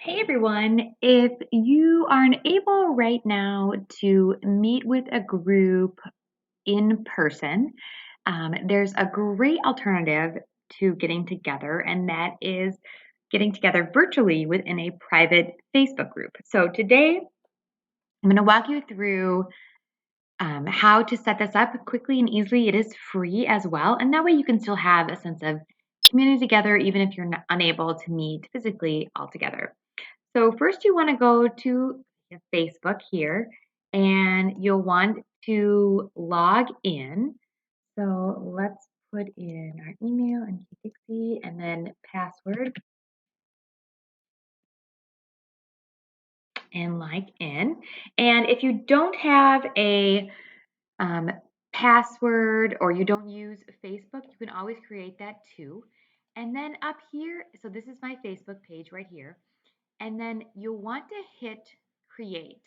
Hey everyone, if you aren't able right now to meet with a group in person, there's a great alternative to getting together, and that is getting together virtually within a private Facebook group. So today I'm going to walk you through how to set this up quickly and easily. It is free as well, and that way you can still have a sense of community together even if you're unable to meet physically all together. So first you want to go to your Facebook here and you'll want to log in. So let's put in our email and Dixie and then password and log in. And if you don't have a um, password or you don't use Facebook, you can always create that too. And then up here, so this is my Facebook page right here. And then you'll want to hit create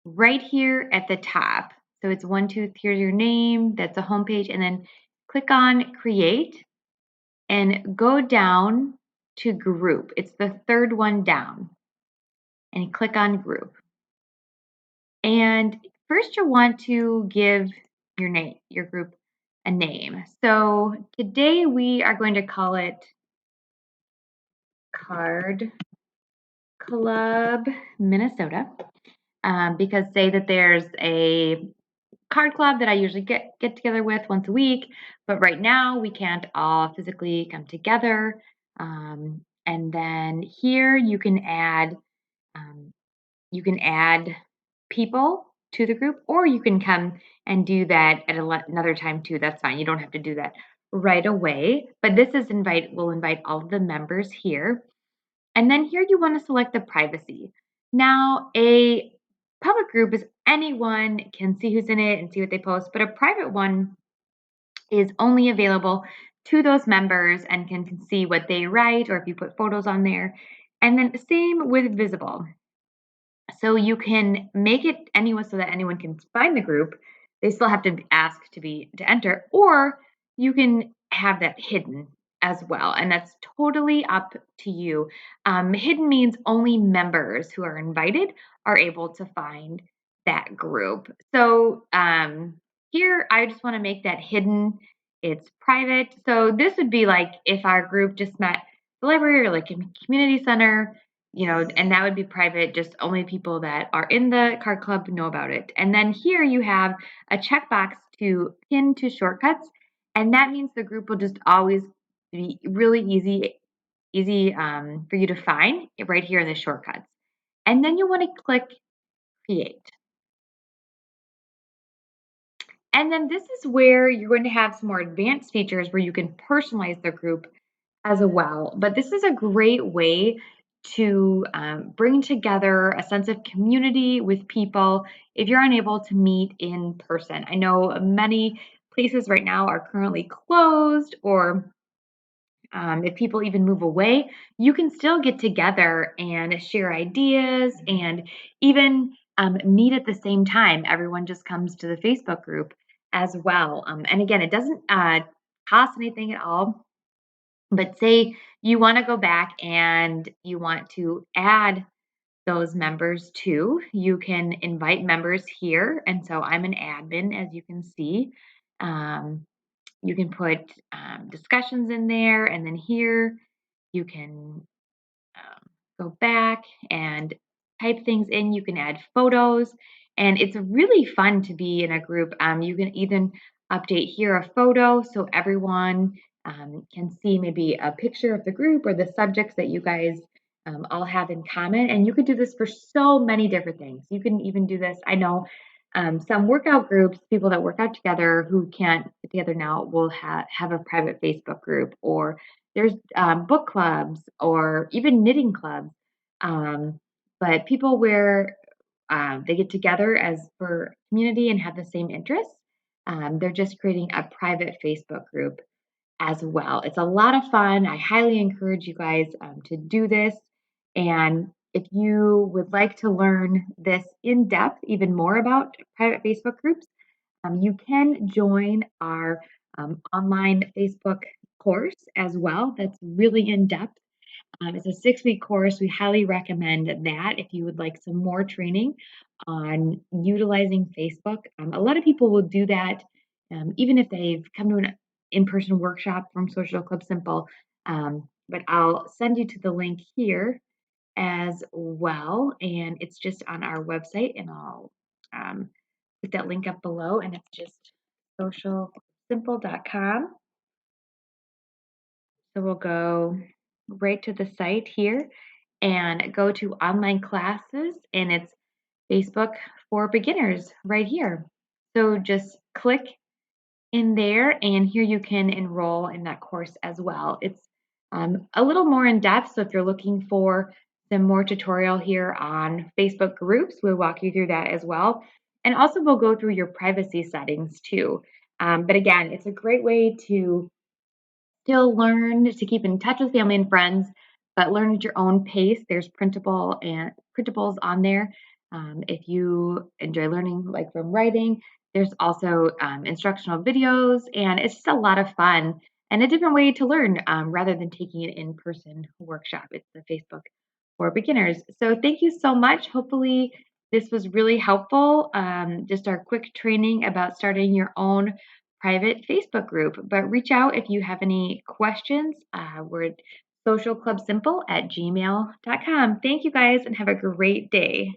right here at the top. So it's here's your name, that's a home page, and then click on create and go down to group. It's the third one down and click on group. And first you'll want to give your group a name. So today we are going to call it Card Club Minnesota because say that there's a card club that I usually get together with once a week, but right now we can't all physically come together. And then here um, you can add people to the group, or you can come and do that at another time too. That's fine. You don't have to do that right away. But this is we'll invite all of the members here. And then here you want to select the privacy. Now, a public group is anyone can see who's in it and see what they post, but a private one is only available to those members and can see what they write or if you put photos on there. And then same with visible. So you can make it anyone so that anyone can find the group. They still have to ask to enter, or you can have that hidden as well, and that's totally up to you. Hidden means only members who are invited are able to find that group. So here, I just want to make that hidden. It's private. So this would be like if our group just met the library or like a community center, and that would be private, just only people that are in the card club know about it. And then here you have a checkbox to pin to shortcuts, and that means the group will just always be really easy for you to find right here in the shortcuts. And then you want to click create. And then this is where you're going to have some more advanced features where you can personalize the group as well. But this is a great way to bring together a sense of community with people if you're unable to meet in person. I know many places right now are currently closed, or if people even move away, you can still get together and share ideas and even meet at the same time. Everyone just comes to the Facebook group as well. And again, it doesn't cost anything at all. But say you want to go back and you want to add those members too, you can invite members here. And so I'm an admin, as you can see. Um, you can put discussions in there, and then here you can go back and type things in. You can add photos, and it's really fun to be in a group. You can even update here a photo so everyone can see maybe a picture of the group or the subjects that you guys all have in common. And you could do this for so many different things. You can even do this. I know some workout groups, people that work out together who can't get together now, will have a private Facebook group, or there's book clubs or even knitting clubs. Um, but people where they get together as for community and have the same interests, they're just creating a private Facebook group as well. It's a lot of fun. I highly encourage you guys to do this. And if you would like to learn this in depth, even more about private Facebook groups, you can join our online Facebook course as well. That's really in depth. It's a 6-week course. We highly recommend that if you would like some more training on utilizing Facebook. A lot of people will do that even if they've come to an in person workshop from Social Club Simple. But I'll send you to the link here as well. And it's just on our website, and I'll um, put that link up below. And it's just socialsimple.com. So we'll go right to the site here and go to online classes, and it's Facebook for beginners right here. So just click in there, and here you can enroll in that course as well. It's a little more in depth, so if you're looking for some more tutorial here on Facebook groups, we'll walk you through that as well. And also we'll go through your privacy settings too. But again, it's a great way to still learn to keep in touch with family and friends, but learn at your own pace. There's printables on there. If you enjoy learning, like from writing, there's also instructional videos, and it's just a lot of fun and a different way to learn rather than taking an in-person workshop. It's the Facebook for beginners. So thank you so much. Hopefully this was really helpful. Just our quick training about starting your own private Facebook group. But reach out if you have any questions. We're socialclubsimple@gmail.com. Thank you guys and have a great day.